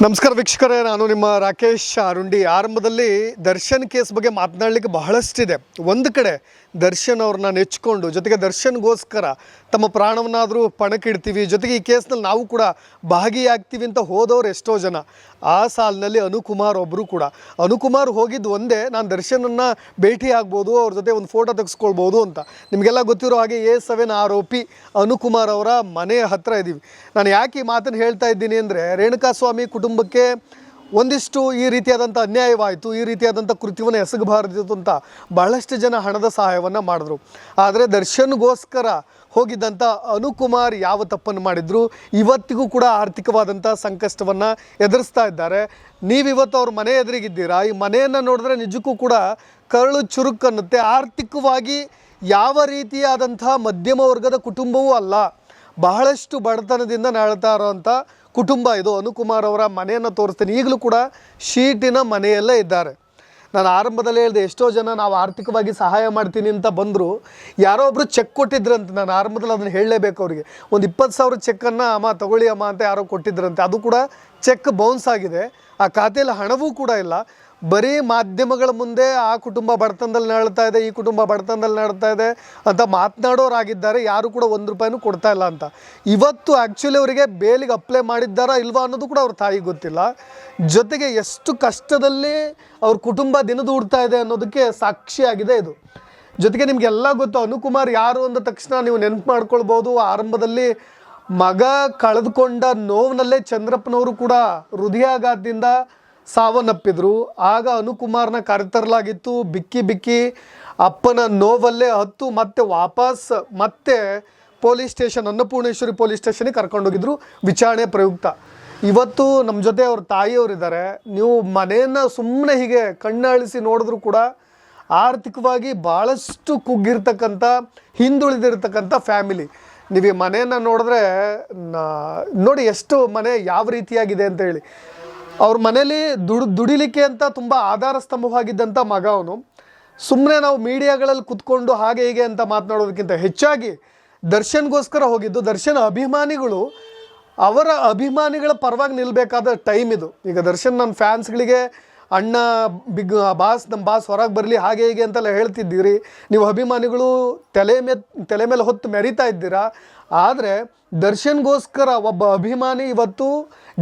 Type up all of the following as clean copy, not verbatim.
ನಮಸ್ಕಾರ ವೀಕ್ಷಕರೇ, ನಾನು ನಿಮ್ಮ ರಾಕೇಶ್ ಅರುಂಡಿ. ಆರಂಭದಲ್ಲಿ ದರ್ಶನ್ ಕೇಸ್ ಬಗ್ಗೆ ಮಾತನಾಡಲಿಕ್ಕೆ ಬಹಳಷ್ಟಿದೆ. ಒಂದು ಕಡೆ ದರ್ಶನ್ ಅವ್ರನ್ನ ನೆಚ್ಕೊಂಡು, ಜೊತೆಗೆ ದರ್ಶನ್ಗೋಸ್ಕರ ತಮ್ಮ ಪ್ರಾಣವನ್ನಾದರೂ ಪಣಕ್ಕಿಡ್ತೀವಿ, ಜೊತೆಗೆ ಈ ಕೇಸ್ನಲ್ಲಿ ನಾವು ಕೂಡ ಭಾಗಿಯಾಗ್ತೀವಿ ಅಂತ ಹೋದವ್ರು ಎಷ್ಟೋ ಜನ. ಆ ಸಾಲಿನಲ್ಲಿ ಅನುಕುಮಾರ್ ಒಬ್ಬರು ಕೂಡ. ಅನುಕುಮಾರ್ ಹೋಗಿದ್ದು ಒಂದೇ, ನಾನು ದರ್ಶನನ್ನು ಭೇಟಿ ಆಗ್ಬೋದು, ಅವ್ರ ಜೊತೆ ಒಂದು ಫೋಟೋ ತೆಗೆಸ್ಕೊಳ್ಬೋದು ಅಂತ. ನಿಮಗೆಲ್ಲ ಗೊತ್ತಿರೋ ಹಾಗೆ A7 ಆರೋಪಿ ಅನುಕುಮಾರ್ ಅವರ ಮನೆಯ ಹತ್ತಿರ ಇದ್ದೀವಿ. ನಾನು ಯಾಕೆ ಈ ಮಾತನ್ನು ಹೇಳ್ತಾ ಇದ್ದೀನಿ ಅಂದರೆ, ರೇಣುಕಾಸ್ವಾಮಿ ಕುಟುಂಬಕ್ಕೆ ಒಂದಿಷ್ಟು ಈ ರೀತಿಯಾದಂಥ ಅನ್ಯಾಯವಾಯಿತು, ಈ ರೀತಿಯಾದಂಥ ಕೃತ್ಯವನ್ನು ಎಸಗಬಾರದಿತ್ತು ಅಂತ ಬಹಳಷ್ಟು ಜನ ಹಣದ ಸಹಾಯವನ್ನು ಮಾಡಿದ್ರು. ಆದರೆ ದರ್ಶನ್ಗೋಸ್ಕರ ಹೋಗಿದ್ದಂಥ ಅನುಕುಮಾರ್ ಯಾವ ತಪ್ಪನ್ನು ಮಾಡಿದ್ರು, ಇವತ್ತಿಗೂ ಕೂಡ ಆರ್ಥಿಕವಾದಂಥ ಸಂಕಷ್ಟವನ್ನು ಎದುರಿಸ್ತಾ ಇದ್ದಾರೆ. ನೀವಿವತ್ತು ಅವ್ರ ಮನೆ ಎದುರಿಗಿದ್ದೀರಾ. ಈ ಮನೆಯನ್ನು ನೋಡಿದ್ರೆ ನಿಜಕ್ಕೂ ಕೂಡ ಕರಳು ಚುರುಕನ್ನುತ್ತೆ. ಆರ್ಥಿಕವಾಗಿ ಯಾವ ರೀತಿಯಾದಂಥ ಮಧ್ಯಮ ವರ್ಗದ ಕುಟುಂಬವೂ ಅಲ್ಲ, ಬಹಳಷ್ಟು ಬಡತನದಿಂದ ನಾಳ್ತಾ ಇರೋವಂಥ ಕುಟುಂಬ ಇದು. ಅನುಕುಮಾರ್ ಅವರ ಮನೆಯನ್ನು ತೋರಿಸ್ತೀನಿ. ಈಗಲೂ ಕೂಡ ಶೀಟಿನ ಮನೆಯಲ್ಲೇ ಇದ್ದಾರೆ. ನಾನು ಆರಂಭದಲ್ಲೇ ಹೇಳಿದೆ, ಎಷ್ಟೋ ಜನ ನಾವು ಆರ್ಥಿಕವಾಗಿ ಸಹಾಯ ಮಾಡ್ತೀನಿ ಅಂತ ಬಂದರು. ಯಾರೋ ಒಬ್ಬರು ಚೆಕ್ ಕೊಟ್ಟಿದ್ರಂತೆ. ನಾನು ಆರಂಭದಲ್ಲಿ ಅದನ್ನು ಹೇಳಲೇಬೇಕು ಅವರಿಗೆ. ಒಂದು 20,000 ಚೆಕ್ಕನ್ನು ಅಮ್ಮ ತಗೊಳ್ಳಿ ಅಮ್ಮ ಅಂತ ಯಾರೋ ಕೊಟ್ಟಿದ್ರಂತೆ. ಅದು ಕೂಡ ಚೆಕ್ ಬೌನ್ಸ್ ಆಗಿದೆ. ಆ ಖಾತೆಯಲ್ಲಿ ಹಣವೂ ಕೂಡ ಇಲ್ಲ. ಬರೀ ಮಾಧ್ಯಮಗಳ ಮುಂದೆ ಆ ಕುಟುಂಬ ಬಡತನದಲ್ಲಿ ನರಳ್ತಾ ಇದೆ, ಈ ಕುಟುಂಬ ಬಡತನದಲ್ಲಿ ನರಳ್ತಾ ಇದೆ ಅಂತ ಮಾತನಾಡೋರಾಗಿದ್ದಾರೆ. ಯಾರು ಕೂಡ 1 ರೂಪಾಯಿನೂ ಕೊಡ್ತಾ ಇಲ್ಲ ಅಂತ. ಇವತ್ತು ಆ್ಯಕ್ಚುಲಿ ಅವರಿಗೆ ಬೇಲಿಗೆ ಅಪ್ಲೈ ಮಾಡಿದ್ದಾರಾ ಇಲ್ವಾ ಅನ್ನೋದು ಕೂಡ ಅವ್ರ ತಾಯಿಗೆ ಗೊತ್ತಿಲ್ಲ. ಜೊತೆಗೆ ಎಷ್ಟು ಕಷ್ಟದಲ್ಲಿ ಅವ್ರ ಕುಟುಂಬ ದಿನದೂಡ್ತಾ ಇದೆ ಅನ್ನೋದಕ್ಕೆ ಸಾಕ್ಷಿಯಾಗಿದೆ ಇದು. ಜೊತೆಗೆ ನಿಮಗೆಲ್ಲ ಗೊತ್ತು, ಅನುಕುಮಾರ್ ಯಾರು ಅಂದ ತಕ್ಷಣ ನೀವು ನೆನಪು ಮಾಡ್ಕೊಳ್ಬೋದು. ಆರಂಭದಲ್ಲಿ ಮಗ ಕಳೆದುಕೊಂಡ ನೋವಿನಲ್ಲೇ ಚಂದ್ರಪ್ಪನವರು ಕೂಡ ಹೃದಯಾಘಾತದಿಂದ ಸಾವನ್ನಪ್ಪಿದ್ರು. ಆಗ ಅನುಕುಮಾರ್ನ ಕರೆತರಲಾಗಿತ್ತು. ಬಿಕ್ಕಿ ಬಿಕ್ಕಿ ಅಪ್ಪನ ನೋವಲ್ಲೇ ಹತ್ತು ಮತ್ತೆ ಪೊಲೀಸ್ ಸ್ಟೇಷನ್, ಅನ್ನಪೂರ್ಣೇಶ್ವರಿ ಪೊಲೀಸ್ ಸ್ಟೇಷನಿಗೆ ಕರ್ಕೊಂಡೋಗಿದ್ರು ವಿಚಾರಣೆ ಪ್ರಯುಕ್ತ. ಇವತ್ತು ನಮ್ಮ ಜೊತೆ ಅವ್ರ ತಾಯಿಯವರಿದ್ದಾರೆ. ನೀವು ಮನೆಯನ್ನು ಸುಮ್ಮನೆ ಹೀಗೆ ಕಣ್ಣಾಳಿಸಿ ನೋಡಿದ್ರು ಕೂಡ ಆರ್ಥಿಕವಾಗಿ ಭಾಳಷ್ಟು ಕುಗ್ಗಿರ್ತಕ್ಕಂಥ, ಹಿಂದುಳಿದಿರ್ತಕ್ಕಂಥ ಫ್ಯಾಮಿಲಿ. ನೀವು ಈ ಮನೆಯನ್ನು ನೋಡಿದ್ರೆ ನೋಡಿ ಎಷ್ಟು ಮನೆ ಯಾವ ರೀತಿಯಾಗಿದೆ ಅಂತ ಹೇಳಿ. ಅವ್ರ ಮನೇಲಿ ದುಡಿಲಿಕ್ಕೆ ಅಂತ ತುಂಬ ಆಧಾರ ಸ್ತಂಭವಾಗಿದ್ದಂಥ ಮಗ ಅವನು. ಸುಮ್ಮನೆ ನಾವು ಮೀಡಿಯಾಗಳಲ್ಲಿ ಕುತ್ಕೊಂಡು ಹಾಗೆ ಹೀಗೆ ಅಂತ ಮಾತನಾಡೋದಕ್ಕಿಂತ ಹೆಚ್ಚಾಗಿ ದರ್ಶನ್ಗೋಸ್ಕರ ಹೋಗಿದ್ದು. ದರ್ಶನ್ ಅಭಿಮಾನಿಗಳು ಅವರ ಅಭಿಮಾನಿಗಳ ಪರವಾಗಿ ನಿಲ್ಲಬೇಕಾದ ಟೈಮ್ ಇದು. ಈಗ ದರ್ಶನ್ ನನ್ನ ಫ್ಯಾನ್ಸ್ಗಳಿಗೆ ಅಣ್ಣ, ಬಿಗ್ ಬಾಸ್, ನಮ್ಮ ಬಾಸ್ ಹೊರಗೆ ಬರಲಿ ಹಾಗೆ ಹೀಗೆ ಅಂತೆಲ್ಲ ಹೇಳ್ತಿದ್ದೀರಿ. ನೀವು ಅಭಿಮಾನಿಗಳು ತಲೆ ಮೇಲೆ ಹೊತ್ತು ಮೆರಿತಾ ಇದ್ದೀರಾ. ಆದರೆ ದರ್ಶನ್ಗೋಸ್ಕರ ಒಬ್ಬ ಅಭಿಮಾನಿ ಇವತ್ತು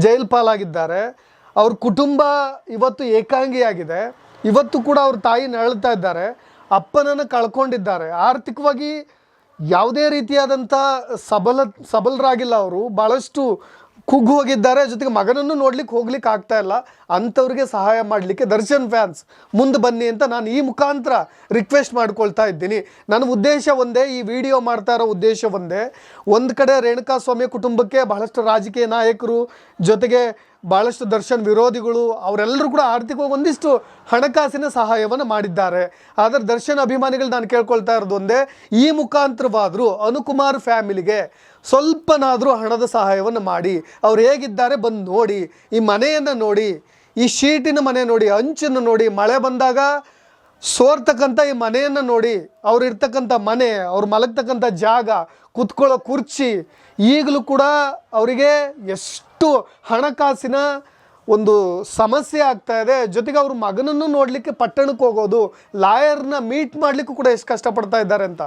ಜೈಲು ಪಾಲಾಗಿದ್ದಾರೆ. ಅವ್ರ ಕುಟುಂಬ ಇವತ್ತು ಏಕಾಂಗಿಯಾಗಿದೆ. ಇವತ್ತು ಕೂಡ ಅವ್ರ ತಾಯಿ ನರಳ್ತಾ ಇದ್ದಾರೆ. ಅಪ್ಪನನ್ನು ಕಳ್ಕೊಂಡಿದ್ದಾರೆ. ಆರ್ಥಿಕವಾಗಿ ಯಾವುದೇ ರೀತಿಯಾದಂಥ ಸಬಲರಾಗಿಲ್ಲ. ಅವರು ಭಾಳಷ್ಟು ಕುಗ್ಗು ಹೋಗಿದ್ದಾರೆ. ಜೊತೆಗೆ ಮಗನನ್ನು ಹೋಗ್ಲಿಕ್ಕೆ ಆಗ್ತಾ ಇಲ್ಲ. ಅಂಥವ್ರಿಗೆ ಸಹಾಯ ಮಾಡಲಿಕ್ಕೆ ದರ್ಶನ್ ಫ್ಯಾನ್ಸ್ ಮುಂದೆ ಬನ್ನಿ ಅಂತ ನಾನು ಈ ಮುಖಾಂತರ ರಿಕ್ವೆಸ್ಟ್ ಮಾಡ್ಕೊಳ್ತಾ ಇದ್ದೀನಿ. ನನ್ನ ಉದ್ದೇಶ ಒಂದೇ, ಈ ವಿಡಿಯೋ ಮಾಡ್ತಾ ಇರೋ ಉದ್ದೇಶ ಒಂದೇ. ಒಂದು ಕಡೆ ರೇಣುಕಾಸ್ವಾಮಿ ಕುಟುಂಬಕ್ಕೆ ಬಹಳಷ್ಟು ರಾಜಕೀಯ ನಾಯಕರು, ಜೊತೆಗೆ ಭಾಳಷ್ಟು ದರ್ಶನ್ ವಿರೋಧಿಗಳು, ಅವರೆಲ್ಲರೂ ಕೂಡ ಆರ್ಥಿಕವಾಗಿ ಒಂದಿಷ್ಟು ಹಣಕಾಸಿನ ಸಹಾಯವನ್ನು ಮಾಡಿದ್ದಾರೆ. ಆದರೆ ದರ್ಶನ್ ಅಭಿಮಾನಿಗಳು ನಾನು ಕೇಳ್ಕೊಳ್ತಾ ಇರೋದು ಒಂದೇ, ಈ ಮುಖಾಂತರವಾದರೂ ಅನುಕುಮಾರ್ ಫ್ಯಾಮಿಲಿಗೆ ಸ್ವಲ್ಪನಾದರೂ ಹಣದ ಸಹಾಯವನ್ನು ಮಾಡಿ. ಅವ್ರು ಹೇಗಿದ್ದಾರೆ ಬಂದು ನೋಡಿ, ಈ ಮನೆಯನ್ನು ನೋಡಿ, ಈ ಶೀಟಿನ ಮನೆ ನೋಡಿ, ಅಂಚನ್ನು ನೋಡಿ, ಮಳೆ ಬಂದಾಗ ಸೋರ್ತಕ್ಕಂಥ ಈ ಮನೆಯನ್ನು ನೋಡಿ, ಅವ್ರು ಇರ್ತಕ್ಕಂಥ ಮನೆ, ಅವ್ರು ಮಲಗ್ತಕ್ಕಂಥ ಜಾಗ, ಕುತ್ಕೊಳ್ಳೋ ಕುರ್ಚಿ, ಈಗಲೂ ಕೂಡ ಅವರಿಗೆ ಎಷ್ಟು ಹಣಕಾಸಿನ ಒಂದು ಸಮಸ್ಯೆ ಆಗ್ತಾ ಇದೆ. ಜೊತೆಗೆ ಅವ್ರ ಮಗನನ್ನು ನೋಡಲಿಕ್ಕೆ ಪಟ್ಟಣಕ್ಕೆ ಹೋಗೋದು, ಲಾಯರ್ನ ಮೀಟ್ ಮಾಡಲಿಕ್ಕೂ ಕೂಡ ಎಷ್ಟು ಕಷ್ಟಪಡ್ತಾ ಇದ್ದಾರೆ ಅಂತ.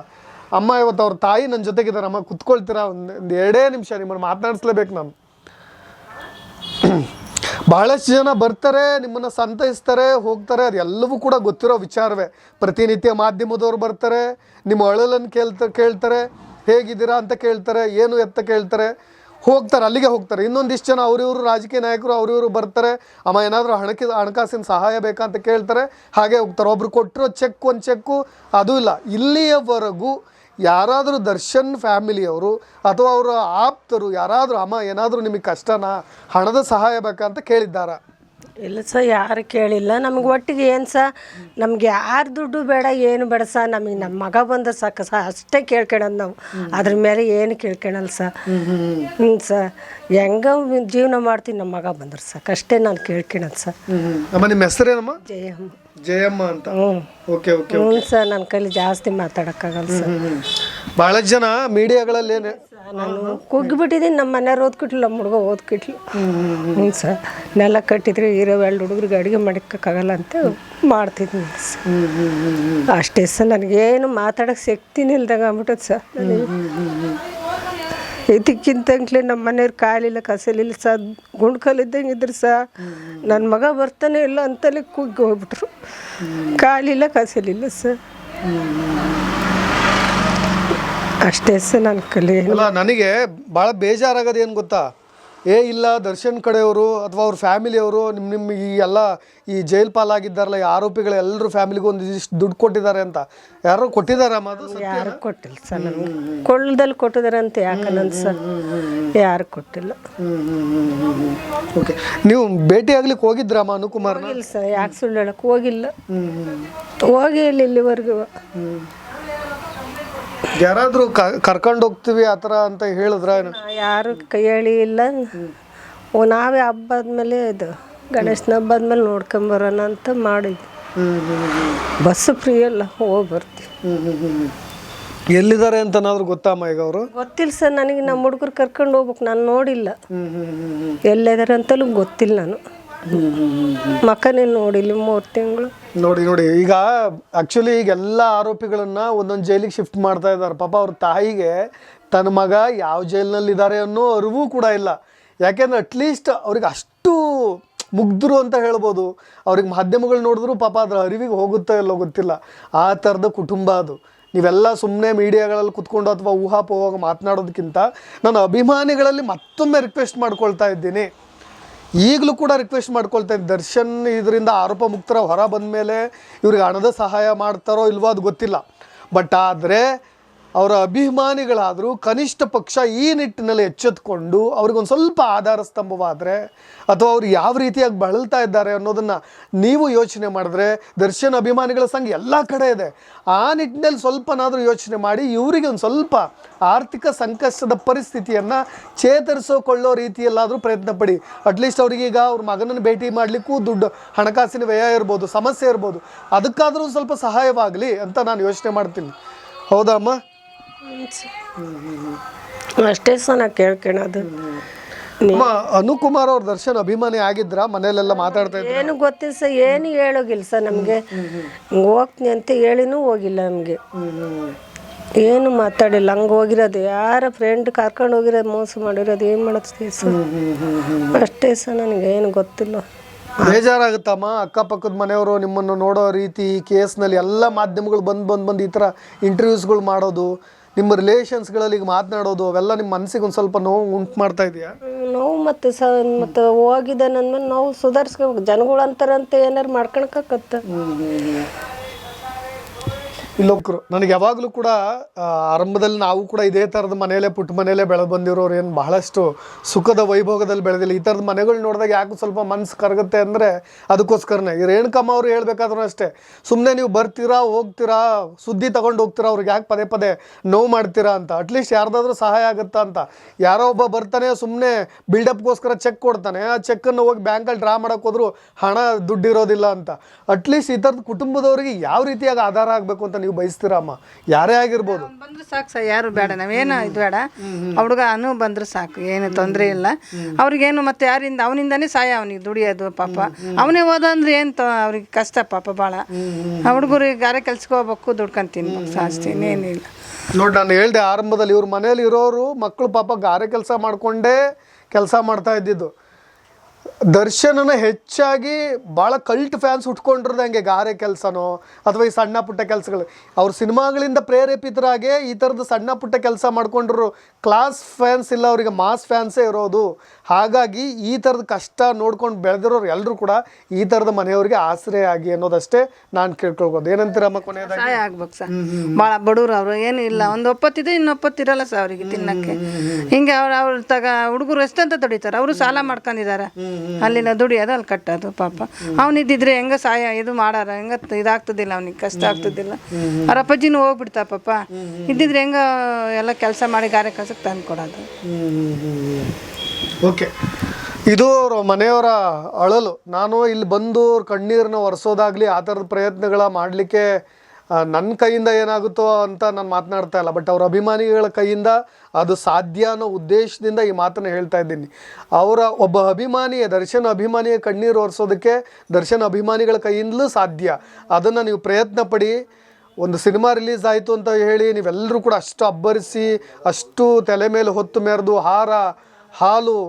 ಅಮ್ಮ ಇವತ್ತು ಅವ್ರ ತಾಯಿ ನನ್ನ ಜೊತೆಗಿದ್ದಾರೆ. ಅಮ್ಮ ಕುತ್ಕೊಳ್ತೀರಾ? ಒಂದು 2 ನಿಮಿಷ ನಿಮ್ಮನ್ನು ಮಾತನಾಡಿಸ್ಲೇಬೇಕು ನಾನು. ಬಹಳಷ್ಟು ಜನ ಬರ್ತಾರೆ, ನಿಮ್ಮನ್ನು ಸಂತೈಸ್ತಾರೆ, ಹೋಗ್ತಾರೆ. ಅದೆಲ್ಲವೂ ಕೂಡ ಗೊತ್ತಿರೋ ವಿಚಾರವೇ. ಪ್ರತಿನಿತ್ಯ ಮಾಧ್ಯಮದವ್ರು ಬರ್ತಾರೆ, ನಿಮ್ಮ ಅಳಲನ್ನು ಕೇಳ್ತಾರೆ, ಹೇಗಿದ್ದೀರಾ ಅಂತ ಕೇಳ್ತಾರೆ, ಏನು ಎತ್ತ ಕೇಳ್ತಾರೆ, ಹೋಗ್ತಾರೆ, ಅಲ್ಲಿಗೆ ಹೋಗ್ತಾರೆ. ಇನ್ನೊಂದಿಷ್ಟು ಜನ ಅವ್ರಿವರು ರಾಜಕೀಯ ನಾಯಕರು ಅವ್ರಿವರು ಬರ್ತಾರೆ, ಅಮ್ಮ ಏನಾದರೂ ಹಣಕಾಸಿನ ಸಹಾಯ ಬೇಕಾ ಅಂತ ಕೇಳ್ತಾರೆ, ಹಾಗೆ ಹೋಗ್ತಾರೆ. ಒಬ್ರು ಕೊಟ್ಟಿರೋ ಒಂದು ಚೆಕ್ಕು ಅದು ಇಲ್ಲ. ಇಲ್ಲಿಯವರೆಗೂ ಯಾರಾದರೂ ದರ್ಶನ್ ಫ್ಯಾಮಿಲಿಯವರು ಅಥವಾ ಅವರ ಆಪ್ತರು ಯಾರಾದರೂ ಅಮ್ಮ ಏನಾದರೂ ನಿಮಗೆ ಕಷ್ಟನಾ, ಹಣದ ಸಹಾಯ ಬೇಕಾ ಅಂತ ಕೇಳಿದ್ದಾರಾ? ಇಲ್ಲ ಸರ್, ಯಾರು ಕೇಳಿಲ್ಲ. ನಮ್ಗೆ ಒಟ್ಟಿಗೆ ಏನು ನಮ್ಗೆ ಯಾರು ದುಡ್ಡು ಬೇಡ, ಏನು ಬೇಡ ನಮಗೆ ನಮ್ಮ ಮಗ ಬಂದ ಸಾಕು ಅಷ್ಟೇ ಕೇಳ್ಕೊಳೋದು ನಾವು. ಅದ್ರ ಮೇಲೆ ಏನು ಕೇಳ್ಕೊಳಲ್ಲ ಸರ್. ಹೆಂಗ ಜೀವನ ಮಾಡ್ತೀನಿ, ನಮ್ಮ ಮಗ ಬಂದ್ರೆ ಸಾಕು ಅಷ್ಟೇ ನಾನು ಕೇಳ್ಕೊಳೋದು ಅಮ್ಮ ನಿಮ್ಮ ಹೆಸರೇನಮ್ಮ? ಜಯಮ್ಮ. ಜಯಮ್ಮ ಅಂತ. Okay okay. ಹ್ಞೂ ಸರ್, ನನ್ನ ಕೈಲಿ ಜಾಸ್ತಿ ಮಾತಾಡೋಕ್ಕಾಗಲ್ಲ ಸರ್. ಭಾಳ ಜನ ಮೀಡಿಯಾಗಳಲ್ಲಿ ನಾನು ಕುಗ್ಗಿಬಿಟ್ಟಿದ್ದೀನಿ. ನಮ್ಮ ಮನೆಯವ್ರು ಓದ್ಕಿಟ್ಲು, ನಮ್ಮ ಹುಡುಗ ಓದ್ಕಿಟ್ಲು. ಹ್ಞೂ ಸರ್, ನೆಲ ಕಟ್ಟಿದ್ರೆ ಇರೋ 2 ಹುಡುಗರಿಗೆ ಅಡುಗೆ ಮಾಡೋಕ್ಕಾಗಲ್ಲ ಅಂತ ಮಾಡ್ತಿದ್ದೀನಿ ಸರ್. ಅಷ್ಟೇ ಸರ್, ನನಗೇನು ಮಾತಾಡೋಕ್ಕೆ ಶಕ್ತಿನೇ ಇಲ್ದಂಗೆ ಆಗ್ಬಿಟ್ಟದ ಸರ್. ಇದಕ್ಕಿಂತಂಗ್ಲೇ ನಮ್ಮ ಮನೆಯವ್ರು ಕಾಲಿಲ್ಲ ಕಸಲಿಲ್ಲ ಸರ್, ಗುಂಡ್ಕಲ್ಲಿದ್ದಂಗೆ ಇದ್ರು ಸರ್. ನನ್ನ ಮಗ ಬರ್ತಾನೆ ಇಲ್ಲ ಅಂತಲೇ ಕುಗ್ಗಿ ಹೋಗ್ಬಿಟ್ರು. ಕಾಲಿಲ್ಲ ಕಸಲಿಲ್ಲ ಸರ್. ಅಷ್ಟೇ ಸರ್ ನನ್ನ ಕಲಿ. ಅಲ್ಲ, ನನಗೆ ಭಾಳ ಬೇಜಾರಾಗೋದು ಏನು ಗೊತ್ತಾ, ಇಲ್ಲ ದರ್ಶನ್ ಕಡೆಯವರು ಅಥವಾ ಅವ್ರ ಫ್ಯಾಮಿಲಿಯವರು ನಿಮ್ಮ ಈ ಎಲ್ಲ ಈ ಜೈಲ್ ಪಾಲಾಗಿದ್ದಾರಲ್ಲ ಈ ಆರೋಪಿಗಳು ಎಲ್ಲರೂ ಫ್ಯಾಮಿಲಿಗೂ ಒಂದಿಷ್ಟು ದುಡ್ಡು ಕೊಟ್ಟಿದ್ದಾರೆ ಅಂತ ಯಾರೋ ಕೊಟ್ಟಿದ್ದಾರಮ್ಮ? ಅದು ಯಾರು ಕೊಟ್ಟಿಲ್ಲ ಸರ್. ನನಗೆ ಕೊಳ್ಳದಲ್ಲಿ ಕೊಟ್ಟಿದ್ದಾರೆ ಅಂತ ಯಾಕಂದ್ ಸರ್, ಯಾರು ಕೊಟ್ಟಿಲ್ಲ. ಓಕೆ, ನೀವು ಭೇಟಿ ಆಗ್ಲಿಕ್ಕೆ ಹೋಗಿದ್ರಮ್ಮ ಅನುಕುಮಾರ್? ಇಲ್ಲ ಸರ್, ಯಾಕೆ ಸುಳ್ಳು ಹೇಳಕ್ಕೆ ಹೋಗಿಲ್ಲ. ಹೋಗಿ ಇಲ್ಲಿವರೆಗೂ ಯಾರಾದರೂ ಕರ್ಕೊಂಡು ಹೋಗ್ತೀವಿ ಆ ಥರ ಅಂತ ಹೇಳಿದ್ರ? ಯಾರು ಕೈ ಹೇಳಿ ಇಲ್ಲ. ನಾವೇ ಹಬ್ಬಾದ್ಮೇಲೆ ಇದು ಗಣೇಶನ ಹಬ್ಬಾದ್ಮೇಲೆ ನೋಡ್ಕೊಂಬರೋಣ ಅಂತ ಮಾಡಿದ್ವಿ. ಬಸ್ಸು ಫ್ರೀ ಅಲ್ಲ, ಹೋಗಿ ಬರ್ತೀವಿ. ಎಲ್ಲಿದ್ದಾರೆ ಅಂತನಾದ್ರೂ ಗೊತ್ತಮ್ಮ ಈಗ ಅವರು? ಗೊತ್ತಿಲ್ಲ ಸರ್ ನನಗೆ. ನಮ್ಮ ಹುಡುಗರು ಕರ್ಕೊಂಡು ಹೋಗ್ಬೇಕು, ನಾನು ನೋಡಿಲ್ಲ. ಎಲ್ಲಿದ್ದಾರೆ ಅಂತಲೂ ಗೊತ್ತಿಲ್ಲ. ನಾನು ಮಕ್ಕನೇ ನೋಡಿಲ್ಲ 3 ತಿಂಗಳು. ನೋಡಿ ಈಗ ಆ್ಯಕ್ಚುಲಿ ಈಗ ಎಲ್ಲ ಆರೋಪಿಗಳನ್ನ ಒಂದೊಂದು ಜೈಲಿಗೆ ಶಿಫ್ಟ್ ಮಾಡ್ತಾ ಇದ್ದಾರೆ. ಪಾಪ ಅವ್ರ ತಾಯಿಗೆ ತನ್ನ ಮಗ ಯಾವ ಜೈಲಿನಲ್ಲಿದ್ದಾರೆ ಅನ್ನೋ ಅರಿವು ಕೂಡ ಇಲ್ಲ. ಯಾಕೆಂದರೆ ಅಟ್ಲೀಸ್ಟ್ ಅವ್ರಿಗೆ ಅಷ್ಟು ಮುಗ್ಧರು ಅಂತ ಹೇಳ್ಬೋದು. ಅವ್ರಿಗೆ ಮಾಧ್ಯಮಗಳು ನೋಡಿದ್ರು ಪಾಪ ಅದರ ಅರಿವಿಗೆ ಹೋಗುತ್ತೋ ಇಲ್ಲೋ ಗೊತ್ತಿಲ್ಲ. ಆ ಥರದ ಕುಟುಂಬ ಅದು. ನೀವೆಲ್ಲ ಸುಮ್ಮನೆ ಮೀಡಿಯಾಗಳಲ್ಲಿ ಕುತ್ಕೊಂಡು ಅಥವಾ ಊಹಾಪೋಹಾಗ ಮಾತನಾಡೋದಕ್ಕಿಂತ ನನ್ನ ಅಭಿಮಾನಿಗಳಲ್ಲಿ ಮತ್ತೊಮ್ಮೆ ರಿಕ್ವೆಸ್ಟ್ ಮಾಡ್ಕೊಳ್ತಾ ಇದ್ದೀನಿ, ಈಗಲೂ ಕೂಡ ರಿಕ್ವೆಸ್ಟ್ ಮಾಡ್ಕೊಳ್ತಾ ಇದ್ದೀನಿ. ದರ್ಶನ್ ಇದರಿಂದ ಆರೋಪ ಮುಕ್ತರ ಹೊರ ಬಂದ ಮೇಲೆ ಇವ್ರಿಗೆ ಹಣದ ಸಹಾಯ ಮಾಡ್ತಾರೋ ಇಲ್ವೋ ಅದು ಗೊತ್ತಿಲ್ಲ. ಬಟ್ ಆದರೆ ಅವರ ಅಭಿಮಾನಿಗಳಾದರೂ ಕನಿಷ್ಠ ಪಕ್ಷ ಈ ನಿಟ್ಟಿನಲ್ಲಿ ಎಚ್ಚೆತ್ಕೊಂಡು ಅವ್ರಿಗೊಂದು ಸ್ವಲ್ಪ ಆಧಾರ ಸ್ತಂಭವಾದರೆ ಅಥವಾ ಅವ್ರು ಯಾವ ರೀತಿಯಾಗಿ ಬಳಲ್ತಾ ಇದ್ದಾರೆ ಅನ್ನೋದನ್ನು ನೀವು ಯೋಚನೆ ಮಾಡಿದ್ರೆ, ದರ್ಶನ್ ಅಭಿಮಾನಿಗಳ ಸಂಘ ಎಲ್ಲ ಕಡೆ ಇದೆ, ಆ ನಿಟ್ಟಿನಲ್ಲಿ ಸ್ವಲ್ಪನಾದರೂ ಯೋಚನೆ ಮಾಡಿ ಇವರಿಗೆ ಒಂದು ಸ್ವಲ್ಪ ಆರ್ಥಿಕ ಸಂಕಷ್ಟದ ಪರಿಸ್ಥಿತಿಯನ್ನು ಚೇತರಿಸಿಕೊಳ್ಳೋ ರೀತಿಯಲ್ಲಾದರೂ ಪ್ರಯತ್ನ ಪಡಿ. ಅಟ್ಲೀಸ್ಟ್ ಅವ್ರಿಗೀಗ ಅವ್ರ ಮಗನನ್ನು ಭೇಟಿ ಮಾಡಲಿಕ್ಕೂ ದುಡ್ಡು ಹಣಕಾಸಿನ ವ್ಯಯ ಇರ್ಬೋದು, ಸಮಸ್ಯೆ ಇರ್ಬೋದು, ಅದಕ್ಕಾದರೂ ಸ್ವಲ್ಪ ಸಹಾಯವಾಗಲಿ ಅಂತ ನಾನು ಯೋಚನೆ ಮಾಡ್ತೀನಿ. ಹೌದಾ ಅಮ್ಮ? ಅಷ್ಟೇ ಸಹ ನಾ ಕೇಳ್ಕೊಳೋದು. ಅನುಕುಮಾರ್ ಅವ್ರ ದರ್ಶನ್ ಅಭಿಮಾನಿ ಆಗಿದ್ರ? ಮನೆಯಲ್ಲೆಲ್ಲ ಮಾತಾಡ್ತಾ ಇದ್ರು? ಏನು ಗೊತ್ತಿಲ್ಲ ಸರ್, ಏನು ಹೇಳೋಗಿಲ್ಲ ಸರ್ ನಮಗೆ. ಹಿಂಗೆ ಹೋಗ್ತೀನಿ ಅಂತ ಹೇಳಿನೂ ಹೋಗಿಲ್ಲ ನಮಗೆ, ಏನು ಮಾತಾಡಿಲ್ಲ. ಹಂಗೆ ಹೋಗಿರೋದು ಯಾರ ಫ್ರೆಂಡ್ ಕರ್ಕೊಂಡು ಹೋಗಿರೋದು, ಮೋಸ ಮಾಡಿರೋದು, ಏನು ಮಾಡಿಸ್ತೀವಿ ಸರ್. ಅಷ್ಟೇ ಸರ್, ನನಗೇನು ಗೊತ್ತಿಲ್ಲ. ಬೇಜಾರಾಗುತ್ತಮ್ಮ ಅಕ್ಕಪಕ್ಕದ ಮನೆಯವರು ನಿಮ್ಮನ್ನು ನೋಡೋ ರೀತಿ, ಕೇಸ್ನಲ್ಲಿ ಎಲ್ಲ ಮಾಧ್ಯಮಗಳು ಬಂದು ಈ ಥರ ಇಂಟರ್ವ್ಯೂಸ್ಗಳು ಮಾಡೋದು, ನಿಮ್ಮ ರಿಲೇಷನ್ಸ್ಗಳಲ್ಲಿ ಈಗ ಮಾತನಾಡೋದು, ಅವೆಲ್ಲ ನಿಮ್ಮ ಮನಸ್ಸಿಗೆ ಒಂದು ಸ್ವಲ್ಪ ನೋವು ಉಂಟು ಮಾಡ್ತಾ ಇದೆಯಾ? ನೋವು ಮತ್ತು ಮತ್ತು ಹೋಗಿದ್ದಾನೆ ಅಂದ್ಮೇಲೆ ನಾವು ಸುಧಾರಿಸ್ಕೋಬೇಕು. ಜನಗಳು ಅಂತಾರಂತ ಏನಾರು ಮಾಡ್ಕೊಳಕ್ಕಾಗತ್ತ? ಇಲ್ಲೊಬ್ರು ನನಗೆ ಯಾವಾಗಲೂ ಕೂಡ ಆರಂಭದಲ್ಲಿ ನಾವು ಕೂಡ ಇದೇ ಥರದ ಮನೆಯಲ್ಲೇ ಪುಟ್ಟ ಮನೆಯಲ್ಲೇ ಬೆಳೆದು ಬಂದಿರೋರು, ಏನು ಬಹಳಷ್ಟು ಸುಖದ ವೈಭೋಗದಲ್ಲಿ ಬೆಳೆದಿಲ್ಲ. ಈ ಥರದ ಮನೆಗಳು ನೋಡಿದಾಗ ಯಾಕೆ ಸ್ವಲ್ಪ ಮನಸ್ಸು ಕರಗುತ್ತೆ ಅಂದರೆ ಅದಕ್ಕೋಸ್ಕರನೇ. ಈ ರೇಣುಕಮ್ಮ ಅವರು ಹೇಳ್ಬೇಕಾದ್ರೂ ಅಷ್ಟೇ, ಸುಮ್ಮನೆ ನೀವು ಬರ್ತೀರಾ ಹೋಗ್ತೀರಾ, ಸುದ್ದಿ ತೊಗೊಂಡು ಹೋಗ್ತೀರಾ, ಅವ್ರಿಗೆ ಯಾಕೆ ಪದೇ ಪದೇ ನೋವು ಮಾಡ್ತೀರಾ ಅಂತ. ಅಟ್ಲೀಸ್ಟ್ ಯಾರ್ದಾದ್ರೂ ಸಹಾಯ ಆಗುತ್ತಾ ಅಂತ. ಯಾರೋ ಒಬ್ಬ ಬರ್ತಾನೆ ಸುಮ್ಮನೆ ಬಿಲ್ಡಪ್ಗೋಸ್ಕರ ಚೆಕ್ ಕೊಡ್ತಾನೆ, ಆ ಚೆಕ್ಕನ್ನು ಹೋಗಿ ಬ್ಯಾಂಕಲ್ಲಿ ಡ್ರಾ ಮಾಡೋಕೆ ಹೋದ್ರು ಹಣ ದುಡ್ಡಿರೋದಿಲ್ಲ ಅಂತ. ಅಟ್ಲೀಸ್ಟ್ ಈ ಥರದ ಕುಟುಂಬದವರಿಗೆ ಯಾವ ರೀತಿಯಾಗಿ ಆಧಾರ ಆಗಬೇಕು ಅಂತ ನೀವು ಬಯಸ್ತೀರಮ್ಮ? ಯಾರೇ ಆಗಿರ್ಬೋದು, ಬಂದ್ರೆ ಸಾಕು ಸರ್, ಯಾರು ಬೇಡ, ನಾವೇನು ಇದು ಬೇಡ, ಹುಡುಗ ಅನು ಬಂದ್ರೆ ಸಾಕು, ಏನು ತೊಂದರೆ ಇಲ್ಲ ಅವ್ರಿಗೇನು. ಮತ್ತೆ ಯಾರಿಂದ ಅವನಿಂದಾನೇ ಸಹಾಯ, ಅವನಿಗೆ ದುಡಿಯೋದು ಪಾಪ. ಅವನೇ ಹೋದ ಅಂದ್ರೆ ಏನು ಅವ್ರಿಗೆ ಕಷ್ಟ ಪಾಪ ಭಾಳ. ಹುಡುಗರಿಗೆ ಗಾರೆ ಕೆಲ್ಸಕ್ಕೆ ಹೋಗ್ಬೇಕು, ದುಡ್ಕೊಂಡು ತಿನ್ಬೇಕು ಜಾಸ್ತಿ, ಇನ್ನೇನಿಲ್ಲ. ನೋಡಿ ನಾನು ಹೇಳ್ದೆ ಆರಂಭದಲ್ಲಿ, ಇವ್ರ ಮನೇಲಿ ಇರೋರು ಮಕ್ಕಳು ಪಾಪ ಗಾರೆ ಕೆಲಸ ಮಾಡಿಕೊಂಡೇ ಕೆಲಸ ಮಾಡ್ತಾ ಇದ್ದಿದ್ದು. ದರ್ಶನನ ಹೆಚ್ಚಾಗಿ ಭಾಳ ಕಲ್ಟ್ ಫ್ಯಾನ್ಸ್ ಹುಟ್ಕೊಂಡಿರೋದು ಹಂಗೆ ಗಾರೆ ಕೆಲಸನೋ ಅಥವಾ ಈ ಸಣ್ಣ ಪುಟ್ಟ ಕೆಲಸಗಳು. ಅವ್ರ ಸಿನಿಮಾಗಳಿಂದ ಪ್ರೇರೇಪಿತರಾಗೆ ಈ ಥರದ ಸಣ್ಣ ಪುಟ್ಟ ಕೆಲಸ ಮಾಡ್ಕೊಂಡ್ರು. ಕ್ಲಾಸ್ ಫ್ಯಾನ್ಸ್ ಇಲ್ಲ, ಅವರಿಗೆ ಮಾಸ್ ಫ್ಯಾನ್ಸೇ ಇರೋದು. ಹಾಗಾಗಿ ಈ ಥರದ ಕಷ್ಟ ನೋಡ್ಕೊಂಡು ಬೆಳೆದಿರೋರು ಎಲ್ಲರೂ ಕೂಡ ಈ ಥರದ ಮನೆಯವರಿಗೆ ಆಶ್ರಯ ಆಗಿ ಅನ್ನೋದಷ್ಟೇ ನಾನು ಕೇಳ್ಕೊಳ್ಬೋದು. ಏನಂತೀರಮ್ಮ ಕೊನೆಯದಾಗಿ? ಸಹಾಯ ಆಗ್ಬೇಕು ಸರ್. ಭಾಳ ಬಡವ್ರು ಅವರು, ಏನು ಇಲ್ಲ, ಒಂದು ಒಪ್ಪತ್ತಿದೆ ಇನ್ನೊಪ್ಪತ್ತಿರಲ್ಲ ಸರ್ ಅವರಿಗೆ ತಿನ್ನಕ್ಕೆ. ಹಿಂಗೆ ಅವ್ರ ತಗ ಹುಡುಗರು ಎಷ್ಟಂತ ದುಡಿತಾರೆ, ಅವರು ಸಾಲ ಮಾಡ್ಕೊಂಡಿದ್ದಾರೆ, ಅಲ್ಲಿನ ದುಡಿಯೋದು ಅಲ್ಲಿ ಕಟ್ಟೋದು ಪಾಪ. ಅವನಿದ್ದಿದ್ರೆ ಹೆಂಗ ಸಹಾಯ ಇದು ಮಾಡಾರ, ಹೆಂಗ ಇದಾಗ್ತದಿಲ್ಲ, ಅವ್ನಿಗೆ ಕಷ್ಟ ಆಗ್ತದಿಲ್ಲ. ಅವ್ರ ಅಪ್ಪಾಜಿನೂ ಹೋಗ್ಬಿಡ್ತಾ ಪಾಪ, ಇದ್ದಿದ್ರೆ ಹೆಂಗ ಎಲ್ಲ ಕೆಲಸ ಮಾಡಿ ಗಾರೆ ಕೆಲಸಕ್ಕೆ ತಂದು ಕೊಡೋದು. ಓಕೆ, ಇದು ಅವ್ರ ಮನೆಯವರ ಅಳಲು. ನಾನು ಇಲ್ಲಿ ಬಂದು ಅವ್ರ ಕಣ್ಣೀರನ್ನ ಒರೆಸೋದಾಗಲಿ ಆ ಥರದ ಪ್ರಯತ್ನಗಳ ಮಾಡಲಿಕ್ಕೆ ನನ್ನ ಕೈಯಿಂದ ಏನಾಗುತ್ತೋ ಅಂತ ನಾನು ಮಾತನಾಡ್ತಾ ಇಲ್ಲ, ಬಟ್ ಅವ್ರ ಅಭಿಮಾನಿಗಳ ಕೈಯಿಂದ ಅದು ಸಾಧ್ಯ ಅನ್ನೋ ಉದ್ದೇಶದಿಂದ ಈ ಮಾತನ್ನು ಹೇಳ್ತಾ ಇದ್ದೀನಿ. ಅವರ ಒಬ್ಬ ಅಭಿಮಾನಿಯ ದರ್ಶನ್ ಅಭಿಮಾನಿಯ ಕಣ್ಣೀರು ಒರೆಸೋದಕ್ಕೆ ದರ್ಶನ್ ಅಭಿಮಾನಿಗಳ ಕೈಯಿಂದಲೂ ಸಾಧ್ಯ. ಅದನ್ನು ನೀವು ಪ್ರಯತ್ನ ಪಡಿ. ಒಂದು ಸಿನಿಮಾ ರಿಲೀಸ್ ಆಯಿತು ಅಂತ ಹೇಳಿ ನೀವೆಲ್ಲರೂ ಕೂಡ ಅಷ್ಟು ಅಬ್ಬರಿಸಿ ಅಷ್ಟು ತಲೆ ಮೇಲೆ ಹೊತ್ತು ಮೆರೆದು ಹಾರ ಹಾಲು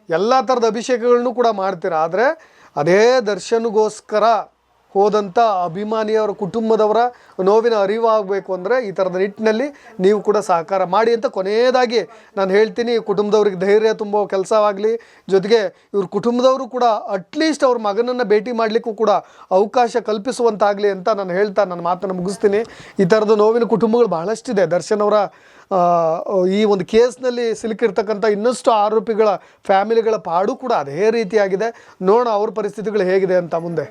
ಎಲ್ಲ ಥರದ ಅಭಿಷೇಕಗಳನ್ನು ಕೂಡ ಮಾಡ್ತೀರ. ಆದರೆ ಅದೇ ದರ್ಶನ್ಗೋಸ್ಕರ ಹೋದಂಥ ಅಭಿಮಾನಿಯವರ ಕುಟುಂಬದವರ ನೋವಿನ ಅರಿವಾಗಬೇಕು ಅಂದರೆ ಈ ಥರದ ನಿಟ್ಟಿನಲ್ಲಿ ನೀವು ಕೂಡ ಸಹಕಾರ ಮಾಡಿ ಅಂತ ಕೊನೆಯದಾಗಿ ನಾನು ಹೇಳ್ತೀನಿ. ಕುಟುಂಬದವ್ರಿಗೆ ಧೈರ್ಯ ತುಂಬೋ ಕೆಲಸವಾಗಲಿ, ಜೊತೆಗೆ ಇವ್ರ ಕುಟುಂಬದವರು ಕೂಡ ಅಟ್ಲೀಸ್ಟ್ ಅವ್ರ ಮಗನನ್ನು ಭೇಟಿ ಮಾಡಲಿಕ್ಕೂ ಕೂಡ ಅವಕಾಶ ಕಲ್ಪಿಸುವಂತಾಗಲಿ ಅಂತ ನಾನು ಹೇಳ್ತಾ ನನ್ನ ಮಾತನ್ನು ಮುಗಿಸ್ತೀನಿ. ಈ ಥರದ ನೋವಿನ ಕುಟುಂಬಗಳು ಬಹಳಷ್ಟಿದೆ. ದರ್ಶನ್ ಅವರ ಈ ಒಂದು ಕೇಸ್ನಲ್ಲಿ ಸಿಲುಕಿರ್ತಕ್ಕಂಥ ಇನ್ನಷ್ಟು ಆರೋಪಿಗಳ ಫ್ಯಾಮಿಲಿಗಳ ಪಾಡು ಕೂಡ ಅದೇ ರೀತಿಯಾಗಿದೆ. ನೋಡೋಣ ಅವ್ರ ಪರಿಸ್ಥಿತಿಗಳು ಹೇಗಿದೆ ಅಂತ ಮುಂದೆ.